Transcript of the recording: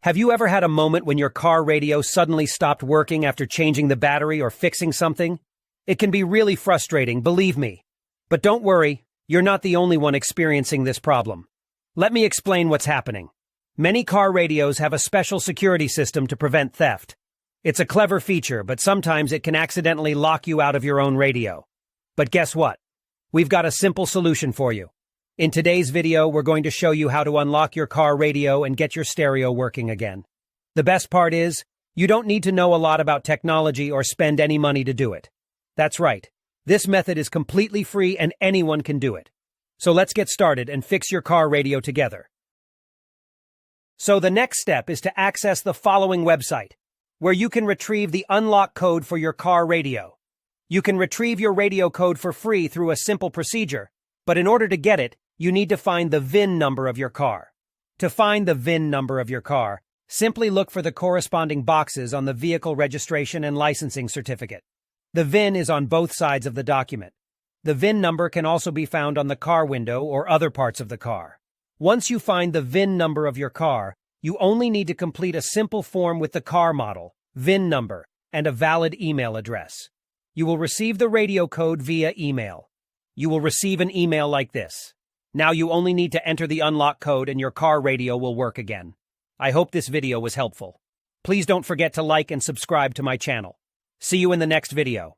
Have you ever had a moment when your car radio suddenly stopped working after changing the battery or fixing something? It can be really frustrating, believe me. But don't worry, you're not the only one experiencing this problem. Let me explain what's happening. Many car radios have a special security system to prevent theft. It's a clever feature, but sometimes it can accidentally lock you out of your own radio. But guess what? We've got a simple solution for you. In today's video, we're going to show you how to unlock your car radio and get your stereo working again. The best part is, you don't need to know a lot about technology or spend any money to do it. That's right. This method is completely free and anyone can do it. So let's get started and fix your car radio together. So the next step is to access the following website, where you can retrieve the unlock code for your car radio. You can retrieve your radio code for free through a simple procedure, but in order to get it, you need to find the VIN number of your car. To find the VIN number of your car, simply look for the corresponding boxes on the vehicle registration and licensing certificate. The VIN is on both sides of the document. The VIN number can also be found on the car window or other parts of the car. Once you find the VIN number of your car, you only need to complete a simple form with the car model, VIN number, and a valid email address. You will receive the radio code via email. You will receive an email like this. Now you only need to enter the unlock code and your car radio will work again. I hope this video was helpful. Please don't forget to like and subscribe to my channel. See you in the next video.